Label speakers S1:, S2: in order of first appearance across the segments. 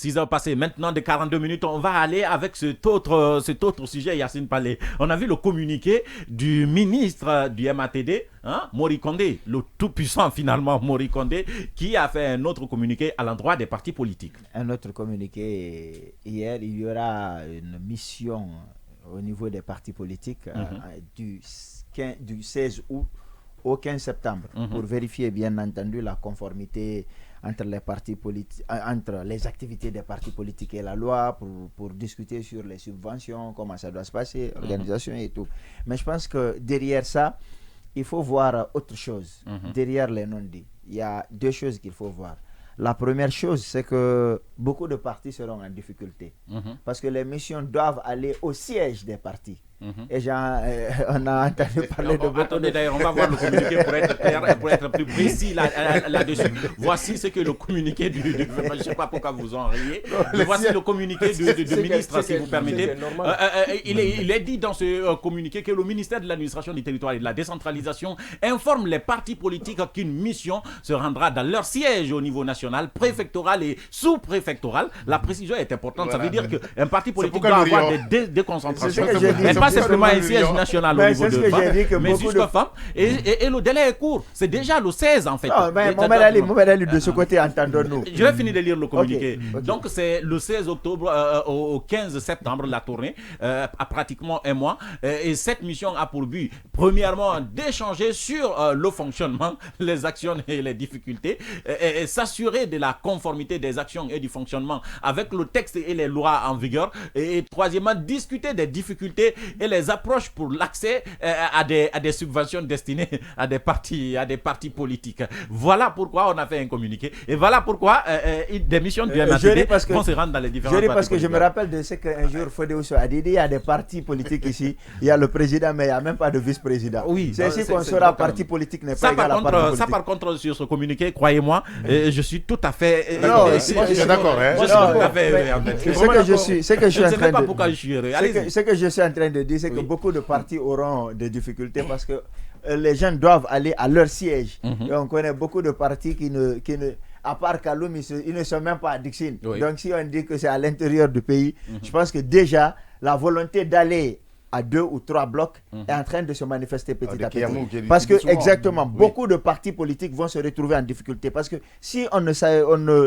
S1: 6 heures passées, maintenant de 42 minutes, on va aller avec cet autre sujet, Yacine Palé. On a vu le communiqué du ministre du MATD, Mori Kondé, le tout-puissant finalement Mori Kondé, qui a fait un autre communiqué à l'endroit des partis politiques.
S2: Un autre communiqué hier, il y aura une mission au niveau des partis politiques du 16 août au 15 septembre pour vérifier bien entendu la conformité entre les partis politiques, entre les activités des partis politiques et la loi, pour discuter sur les subventions, comment ça doit se passer, l'organisation et tout. Mais je pense que derrière ça, il faut voir autre chose. Derrière les non-dits, il y a deux choses qu'il faut voir. La première chose, c'est que beaucoup de partis seront en difficulté parce que les missions doivent aller au siège des partis. Et on a entendu parler de...
S1: Attendez, d'ailleurs, on va voir le communiqué pour être clair et pour être plus précis là-dessus. Voici ce que le communiqué du je ne sais pas pourquoi vous en riez, mais voici le communiqué du ministre, si vous permettez. Il est dit dans ce communiqué que le ministère de l'administration du territoire et de la décentralisation informe les partis politiques qu'une mission se rendra dans leur siège au niveau national, préfectoral et sous-préfectoral. La précision est importante, ça veut dire qu'un parti politique doit avoir des déconcentrations. Pas simplement un siège national au niveau de femmes, mais jusqu'à femmes. Et le délai est court. C'est déjà le 16 en fait.
S2: Non, mais Mohamed Ali, de ce côté, entendons-nous.
S1: Je vais finir de lire le communiqué. Donc c'est le 16 octobre au 15 septembre, la tournée, à pratiquement un mois. Et cette mission a pour but, premièrement, d'échanger sur le fonctionnement, les actions et les difficultés, et s'assurer de la conformité des actions et du fonctionnement avec le texte et les lois en vigueur. Et troisièmement, discuter des difficultés et les approches pour l'accès à des subventions destinées à des partis politiques. Voilà pourquoi on a fait un communiqué. Et voilà pourquoi des missions du MATD vont se rendre dans les différents partis
S2: parce que je me rappelle de ce qu'un jour Fodé Ousso a dit, il y a des partis politiques ici, il y a le président, mais il n'y a même pas de vice-président.
S1: Oui,
S2: c'est ici qu'on saura parti politique n'est pas égal à parti politique.
S1: Ça par contre, sur ce communiqué, croyez-moi, je suis tout à fait...
S3: Non, je suis d'accord.
S1: Je suis tout à fait...
S2: Ce que je suis en train de...
S1: pas pourquoi je suis heureux.
S2: Ce que je suis en train de dire, c'est que beaucoup de partis auront des difficultés parce que les gens doivent aller à leur siège. Et on connaît beaucoup de partis qui ne à part Kaloum, ils ne sont même pas à Dixine. Donc si on dit que c'est à l'intérieur du pays, je pense que déjà la volonté d'aller à 2 ou 3 blocs est en train de se manifester petit à petit. Parce que exactement, beaucoup de partis politiques vont se retrouver en difficulté. Parce que si on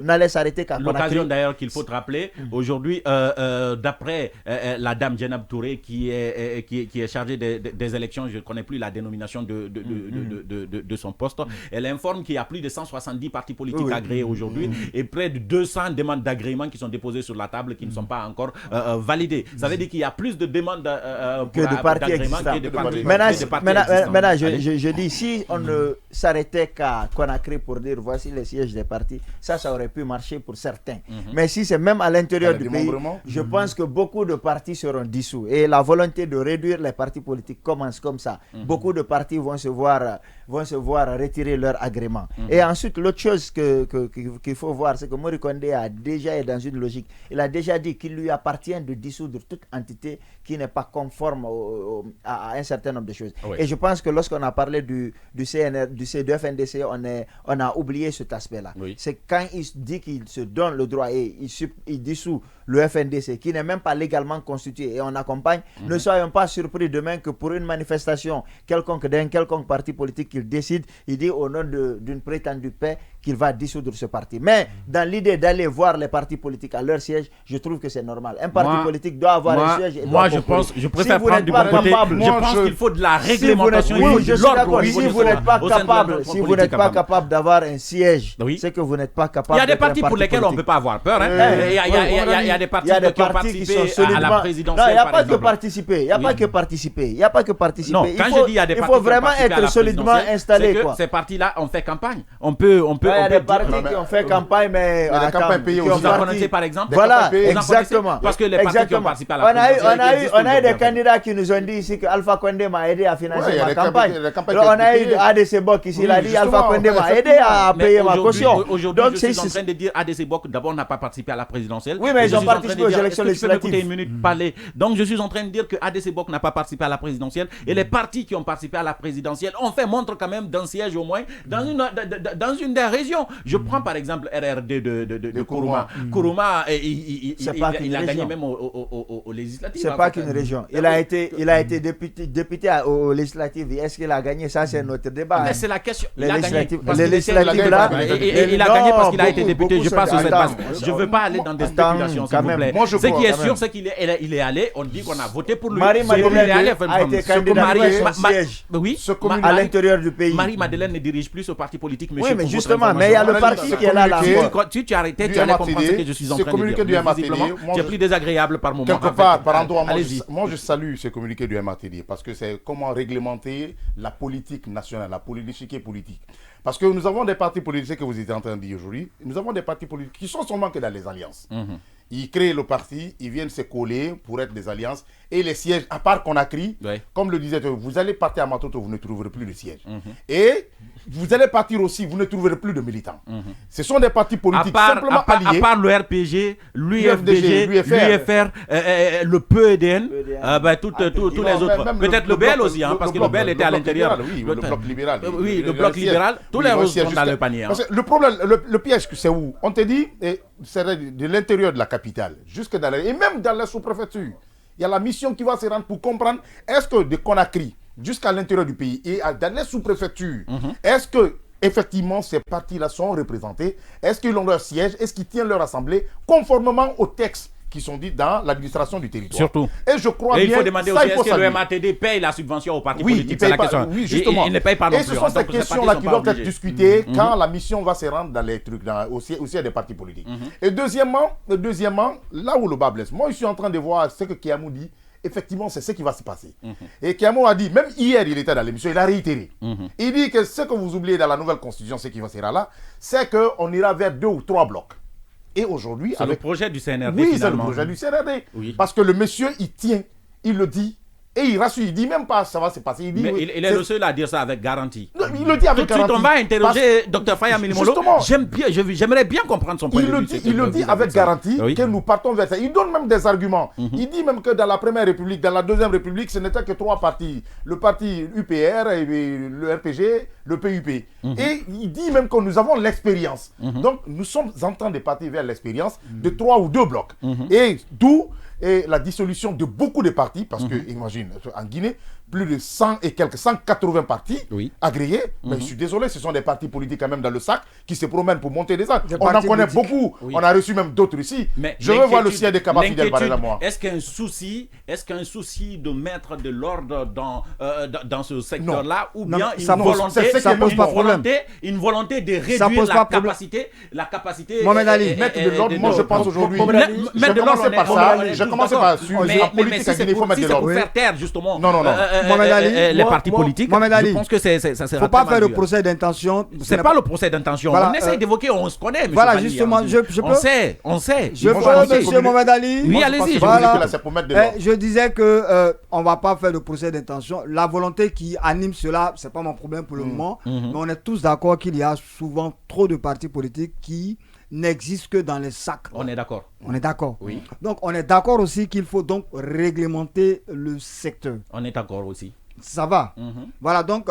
S2: n'allait s'arrêter qu'à Conakry...
S1: L'occasion d'ailleurs qu'il faut te rappeler, aujourd'hui, d'après la dame Djenab Touré qui est chargée des élections, je ne connais plus la dénomination de son poste, elle informe qu'il y a plus de 170 partis politiques agréés aujourd'hui et près de 200 demandes d'agrément qui sont déposées sur la table qui ne sont pas encore validées. Ça veut dire qu'il y a plus de demandes
S2: que de partis existants. Maintenant, je dis, si on ne s'arrêtait qu'à Conakry pour dire voici les sièges des partis, ça aurait pu marcher pour certains. Mais si c'est même à l'intérieur du pays, je pense que beaucoup de partis seront dissous. Et la volonté de réduire les partis politiques commence comme ça. Beaucoup de partis vont se voir retirer leur agrément. Et ensuite, l'autre chose qu'il faut voir, c'est que Mori Kondé est dans une logique. Il a déjà dit qu'il lui appartient de dissoudre toute entité qui n'est pas conforme à un certain nombre de choses. Et je pense que lorsqu'on a parlé du CNR, du FNDC, on a oublié cet aspect-là. C'est quand il dit qu'il se donne le droit et il dissout le FNDC, qui n'est même pas légalement constitué, et on accompagne. Ne soyons pas surpris demain que pour une manifestation quelconque d'un quelconque parti politique qu'il décide, il dit au nom d'une prétendue paix qu'il va dissoudre ce parti. Mais dans l'idée d'aller voir les partis politiques à leur siège, je trouve que c'est normal. Un parti politique doit avoir un siège.
S1: Je préfère prendre du bon côté. Je pense qu'il faut de la réglementation.
S2: Si vous n'êtes pas capable d'avoir un siège, c'est que vous n'êtes pas capable.
S1: Il y a des partis pour lesquels on ne peut pas avoir peur. Il y a des partis qui ont participé à la présidentielle.
S2: Non, il n'y a pas que participer. Il n'y a pas que participer. Il n'y a pas que participer.
S1: Non, quand je dis il y a des partis
S2: il faut vraiment être solidement installé.
S1: Ces partis-là ont fait campagne. On peut.
S2: Il y a des partis qui ont fait campagne, mais
S3: la campagne payée
S1: vous en connaissez par exemple.
S2: Voilà, exactement.
S1: Parce que les partis qui ont participé à la présidentielle.
S2: On a eu des candidats qui nous ont dit ici que Alpha Condé m'a aidé à financer ma campagne. On a eu ADC Bok ici, il a dit Alpha Condé m'a aidé à payer ma caution.
S1: Aujourd'hui, je suis en train de dire ADC Bok d'abord n'a pas participé à la présidentielle.
S2: Oui, mais ils ont participé aux élections législatives.
S1: Donc je suis en train de dire que ADC Bok n'a pas participé à la présidentielle et les partis qui ont participé à la présidentielle ont fait montre quand même d'un siège au moins dans une des région. Je prends par exemple RRD de Kourouma. Kourouma, il a gagné même au législatif.
S2: C'est pas qu'une région. Il a été député au législatif. Est-ce qu'il a gagné? Ça, c'est notre débat.
S1: Mais c'est la question.
S2: Les législatives là.
S1: Il a gagné parce qu'il a été député. Je passe sur cette base. Je ne veux pas aller dans des spéculations, s'il vous plaît. Ce qui est sûr, c'est qu'il est allé. On dit qu'on a voté pour lui.
S2: Marie-Madeleine a été candidate au siège à l'intérieur du pays.
S1: Marie-Madeleine ne dirige plus ce parti politique, monsieur.
S2: Oui, mais justement, mais il y a le parti qui est là.
S1: Si tu arrêtais, tu allais comprendre ce que je suis en train de dire. Visiblement, tu es plus désagréable par moment.
S3: Quelque part, par endroit, moi je salue ce communiqué du MATD parce que c'est comment réglementer la politique nationale, la politique politique. Parce que nous avons des partis politiques que vous êtes en train de dire aujourd'hui, nous avons des partis politiques qui sont seulement que dans les alliances. Ils créent le parti, ils viennent se coller pour être des alliances. Et les sièges, à part Conakry, comme le disait, vous allez partir à Matoto, vous ne trouverez plus de siège. Et vous allez partir aussi, vous ne trouverez plus de militants. Ce sont des partis politiques simplement alliés.
S1: À part le RPG, l'UFDG, l'UFR, le PEDN, tous les autres. Peut-être le BL aussi, parce que le BL était à l'intérieur.
S3: Oui, le bloc libéral.
S1: Oui, le bloc libéral. Tous les autres sont dans le panier.
S3: Le problème, le piège, c'est où? On te dit, c'est de l'intérieur de la capitale, jusque dans et même dans la sous-préfecture. Il y a la mission qui va se rendre pour comprendre est-ce que de Conakry jusqu'à l'intérieur du pays et dans les sous-préfectures, est-ce que effectivement ces partis-là sont représentés? Est-ce qu'ils ont leur siège? Est-ce qu'ils tiennent leur assemblée conformément aux textes qui sont dits dans l'administration du territoire?
S1: Surtout.
S3: Et je crois bien
S1: il faut demander aussi est-ce que le MATD paye la subvention aux partis politiques? C'est la question.
S3: Oui, justement.
S1: Il ne paye pas non
S3: plus. Et ce sont ces questions-là qui doivent être discutées quand la mission va se rendre dans les trucs, aussi à des partis politiques. Et deuxièmement, là où le bas blesse, moi je suis en train de voir ce que Kiamou dit. Effectivement, c'est ce qui va se passer. Et Kiamou a dit, même hier, il était dans l'émission, il a réitéré. Il dit que ce que vous oubliez dans la nouvelle constitution, ce qui va se faire là, c'est qu'on ira vers 2 ou 3 blocs. Et aujourd'hui,
S1: c'est le projet du CNRD.
S3: Oui, c'est le projet du CNRD. Oui. Parce que le monsieur, il tient, il le dit. Et il rassure, il dit même pas ça va se passer. Il dit,
S1: mais il est le seul à dire ça avec garantie.
S3: Non, il le dit avec garantie.
S1: Tout de suite, on va interroger Dr Faya Milimolo. J'aimerais bien comprendre son point de vue.
S3: Il le dit avec garantie que nous partons vers ça. Il donne même des arguments. Il dit même que dans la Première République, dans la Deuxième République, ce n'était que 3 partis. Le parti UPR, le RPG, le PUP. Et il dit même que nous avons l'expérience. Donc nous sommes en train de partir vers l'expérience de 3 ou 2 blocs. Et d'où la dissolution de beaucoup de partis, parce que, imagine, en Guinée, plus de 100 et quelques 180 partis agréés. Mais je suis désolé, ce sont des partis politiques quand même dans le sac qui se promènent pour monter des actes. On en connaît beaucoup. On a reçu même d'autres ici. Mais je veux voir le siège des capacités de parler à moi.
S1: Est-ce qu'un souci de mettre de l'ordre dans ce secteur-là, ou bien une volonté de réduire la capacité
S3: Mohamed Ali, mettre de l'ordre, moi je pense aujourd'hui. Je commence par ça.
S1: En politique, il faut mettre de l'ordre. Pour faire taire justement.
S3: Non.
S1: Les partis politiques, je pense que ça sera.
S2: Il ne faut pas faire le procès d'intention.
S1: C'est pas le procès d'intention. On essaye d'évoquer, on se connaît.
S2: Voilà, justement, on sait. Je peux, monsieur Mohamed Ali.
S1: Oui, allez-y.
S2: Je disais que on ne va pas faire le procès d'intention. La volonté qui anime cela, ce n'est pas mon problème pour le moment. Mais on est tous d'accord qu'il y a souvent trop de partis politiques qui n'existe que dans les sacs.
S1: On est d'accord.
S2: On est d'accord.
S1: Oui.
S2: Donc, on est d'accord aussi qu'il faut donc réglementer le secteur.
S1: On est d'accord aussi.
S2: Ça va. Voilà, donc,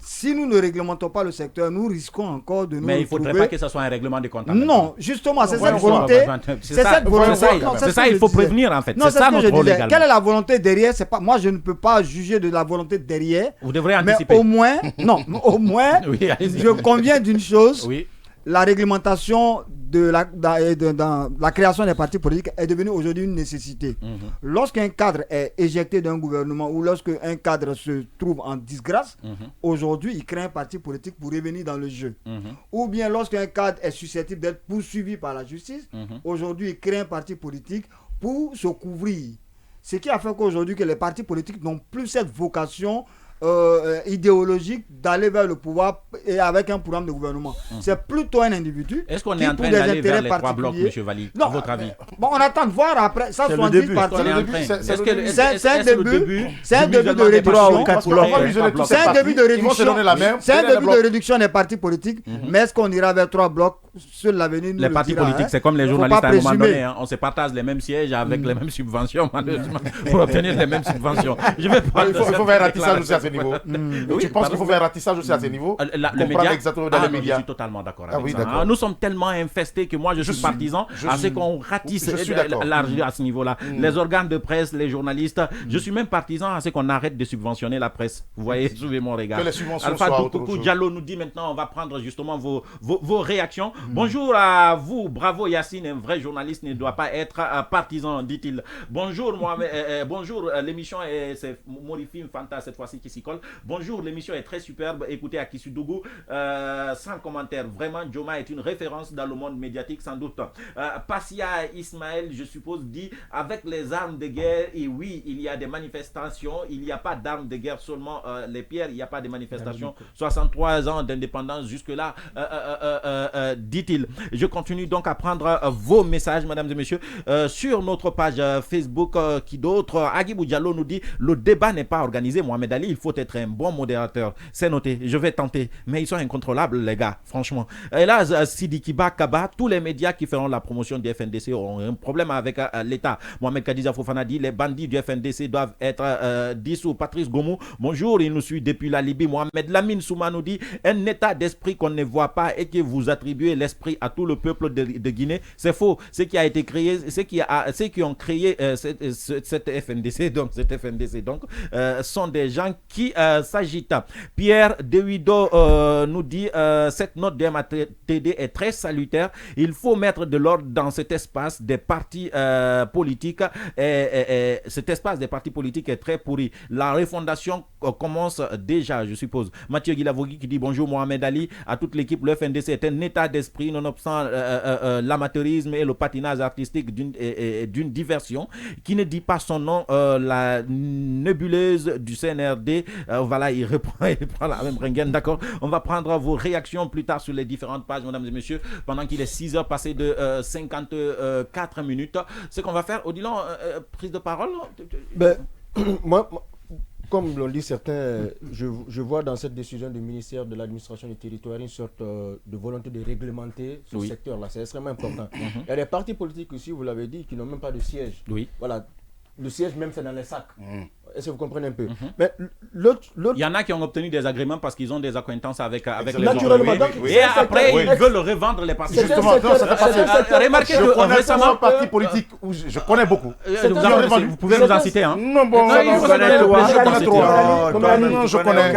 S2: si nous ne réglementons pas le secteur, nous risquons encore de nous
S1: Mais il ne faudrait pas que ce soit un règlement de contamination.
S2: Non, justement, c'est cette volonté. C'est ça,
S1: il faut prévenir en fait.
S2: C'est ça notre rôle légalement. Quelle est la volonté derrière? C'est pas, moi, je ne peux pas juger de la volonté derrière.
S1: Vous devrez anticiper.
S2: Mais au moins, je conviens d'une chose.
S1: Oui.
S2: La réglementation de la création des partis politiques est devenue aujourd'hui une nécessité. Lorsqu'un cadre est éjecté d'un gouvernement ou lorsqu'un cadre se trouve en disgrâce, aujourd'hui, il crée un parti politique pour revenir dans le jeu. Ou bien lorsqu'un cadre est susceptible d'être poursuivi par la justice, aujourd'hui, il crée un parti politique pour se couvrir. Ce qui a fait qu'aujourd'hui, que les partis politiques n'ont plus cette vocation idéologique d'aller vers le pouvoir et avec un programme de gouvernement. C'est plutôt un individu.
S1: Est-ce qu'on est en train d'aller vers les 3 blocs, M. Valli, à votre avis?
S2: Bon, on attend de voir après. Ça, 70 partis.
S1: C'est un début.
S2: C'est un début de réduction. C'est un début de réduction. C'est un début de réduction des partis politiques. Mais est-ce qu'on ira vers 3 blocs sur l'avenir?
S1: Les partis politiques, c'est comme les journalistes à un moment donné. On se partage les mêmes sièges avec les mêmes subventions, malheureusement, pour obtenir les mêmes subventions.
S3: Il faut faire ratissage aussi à ce ce niveau. Tu penses qu'il faut faire un ratissage aussi à ce niveau?
S1: Comprendre
S3: exactement dans les médias.
S1: Je suis totalement d'accord avec ça. Nous sommes tellement infestés que moi, je suis partisan à ce qu'on ratisse l'argent à ce niveau-là. Les organes de presse, les journalistes. Je suis même partisan à ce qu'on arrête de subventionner la presse. Vous voyez, suivez mon regard.
S3: Que les subventions
S1: Alpha
S3: soient
S1: Doukoukou Diallo nous dit maintenant, on va prendre justement vos réactions. Bonjour à vous. Bravo Yacine, un vrai journaliste ne doit pas être partisan, dit-il. Bonjour Mohamed, bonjour, l'émission c'est Morifim Fanta cette fois-ci qui s'y colle. Bonjour, l'émission est très superbe. Écoutez à Kissudougou, sans commentaire. Vraiment, Joma est une référence dans le monde médiatique sans doute. Passia Ismaël, je suppose, dit avec les armes de guerre, et oui, il y a des manifestations, il n'y a pas d'armes de guerre, seulement les pierres, il n'y a pas de manifestations. 63 ans d'indépendance jusque-là, dit-il. Je continue donc à prendre vos messages, mesdames et messieurs, sur notre page Facebook. Qui d'autre? Agibou Diallo nous dit le débat n'est pas organisé. Mohamed Ali, il faut être un bon modérateur. C'est noté, je vais tenter, mais ils sont incontrôlables, les gars, franchement. Et là, Sidikiba Kaba, tous les médias qui feront la promotion du FNDC ont un problème avec l'État. Mohamed Kadiza Fofana dit les bandits du FNDC doivent être dissous. Patrice Gomou, bonjour, il nous suit depuis la Libye. Mohamed Lamine Souma nous dit un état d'esprit qu'on ne voit pas et que vous attribuez l'esprit à tout le peuple de Guinée. C'est faux. Ce qui a été créé, ceux qui ont créé cette FNDC, donc, sont des gens qui s'agitent. Pierre Dewido nous dit cette note de MATD est très salutaire. Il faut mettre de l'ordre dans cet espace des partis politiques. Et cet espace des partis politiques est très pourri. La refondation commence déjà, je suppose. Mathieu Guilavogui qui dit bonjour Mohamed Ali, à toute l'équipe. Le FNDC est un état d'esprit, nonobstant l'amateurisme et le patinage artistique d'une diversion qui ne dit pas son nom, la nébuleuse du CNRD. Voilà, il reprend la même rengaine, d'accord. On va prendre vos réactions plus tard sur les différentes pages, mesdames et messieurs, pendant qu'il est 6 heures passées de 54 minutes. Ce qu'on va faire, Odilon, prise de parole.
S4: Moi, comme l'ont dit certains, je vois dans cette décision du ministère de l'administration du territoire une sorte de volonté de réglementer ce secteur-là. C'est extrêmement important. Il y a des partis politiques aussi, vous l'avez dit, qui n'ont même pas de siège.
S1: Oui.
S4: Voilà. Le siège même, c'est dans les sacs. Est-ce que vous comprenez un peu? Mais l'autre...
S1: Il y en a qui ont obtenu des agréments parce qu'ils ont des acquaintances avec les
S4: naturellement.
S1: Donc, et après, ils veulent revendre les partis.
S3: Justement,
S1: remarquez que récemment...
S3: un parti politique où je connais beaucoup.
S1: Vous pouvez nous en citer, hein?
S3: Non, bon, je connais.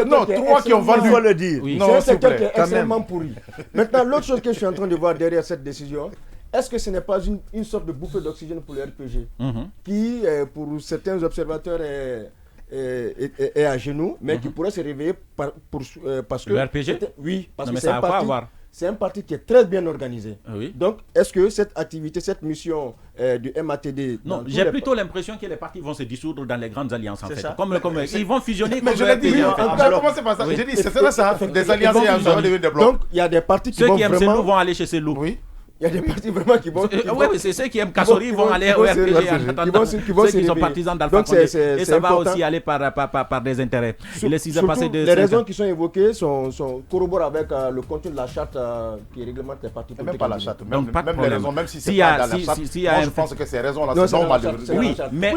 S3: Non, 3 qui ont vendu.
S4: Le dire. C'est un secteur qui est extrêmement pourri. Maintenant, l'autre chose que je suis en train de voir derrière cette décision, est-ce que ce n'est pas une sorte de bouffée d'oxygène pour le RPG qui, pour certains observateurs, est à genoux, mais qui pourrait se réveiller parce que...
S1: Le RPG?
S4: Oui, parce
S1: que
S4: c'est un parti qui est très bien organisé.
S1: Oui.
S4: Donc, est-ce que cette activité, cette mission du MATD...
S1: Non, j'ai plutôt l'impression que les partis vont se dissoudre dans les grandes alliances, en fait.
S4: Ça.
S1: Comme ils vont fusionner.
S3: Mais je l'ai dit, comment c'est pas ça? J'ai dit, c'est ça, des alliances et ça va devenir des blocs.
S4: Donc, il y a des partis qui vont vraiment...
S1: Ceux qui aiment Selou vont aller chez Selou.
S3: Oui.
S4: Il y a des partis vraiment qui vont...
S1: Oui, c'est ceux qui aiment Kassori vont aller au RPG en attendant. Ceux qui sont partisans d'Alpha Condé. Et ça va aussi aller par des intérêts.
S4: Les raisons qui sont évoquées corroborent avec le contenu de la charte qui réglemente les partis politiques.
S3: Même pas la charte, même les raisons, même si c'est
S1: pas
S3: dans la charte. Moi, je pense que ces raisons-là, c'est normal.
S1: Oui, mais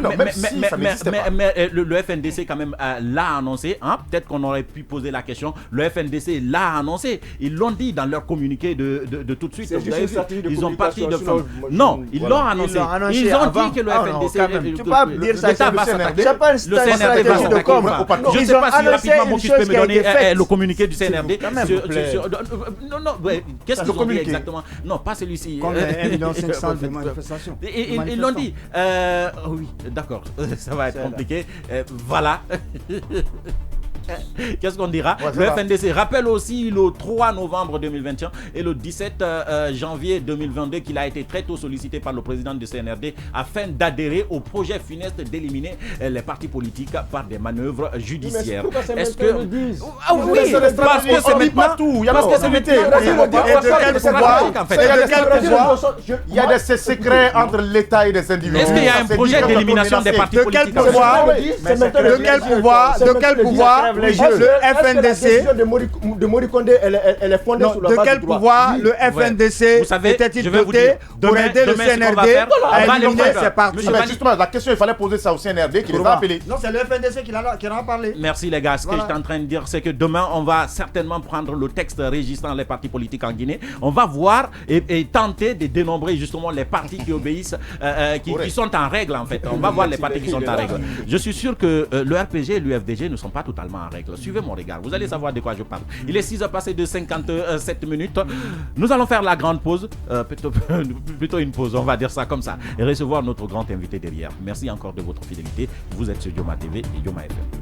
S1: le FNDC quand même l'a annoncé. Peut-être qu'on aurait pu poser la question. Le FNDC l'a annoncé. Ils l'ont dit dans leur communiqué de tout de suite. Ils ont parti de fond. Non, ils l'ont annoncé. Ils ont dit que le FNDC...
S2: Tu peux pas dire ça.
S1: C'est
S2: pas une stratégie de com.
S1: Je ne sais pas si rapidement Mokis peut me donner le communiqué du CNRD. Non, qu'est-ce qu'ils ont dit exactement? Non, pas celui-ci.
S5: Comme 1,5 million de manifestations.
S1: Ils l'ont dit. Oui, d'accord. Ça va être compliqué. Voilà. Qu'est-ce qu'on dira? Le FNDC rappelle aussi le 3 novembre 2021 et le 17 janvier 2022 qu'il a été très tôt sollicité par le président du CNRD afin d'adhérer au projet funeste d'éliminer les partis politiques par des manœuvres judiciaires.
S4: Est-ce que...
S1: Ah oui, parce que c'est maintenant tout. Parce que c'est
S3: il y a des secrets entre l'État et des individus.
S1: Est-ce qu'il y a un projet d'élimination des partis politiques?
S2: De quel pouvoir les jeux.
S4: Le FNDC. La décision de Morikonde, elle est fondée sur la base du droit.
S2: De quel pouvoir le FNDC était-il doté pour aider le CNRD à éliminer ses partis?
S3: Justement, la question, il fallait poser ça au CNRD qui les a appelés.
S2: Non, c'est le FNDC qui en a parlé.
S1: Merci les gars. Ce que je suis en train de dire, c'est que demain, on va certainement prendre le texte régissant les partis politiques en Guinée. On va voir et tenter de dénombrer justement les partis qui obéissent, qui sont en règle en fait. On va voir les partis qui sont en règle. Je suis sûr que le RPG et l'UFDG ne sont pas totalement en règle. Suivez mon regard, vous allez savoir de quoi je parle. Il est 6h passé de 57 minutes. Nous allons faire la grande pause, plutôt une pause, on va dire ça comme ça, et recevoir notre grand invité derrière. Merci encore de votre fidélité. Vous êtes sur Yoma TV et Yoma FM.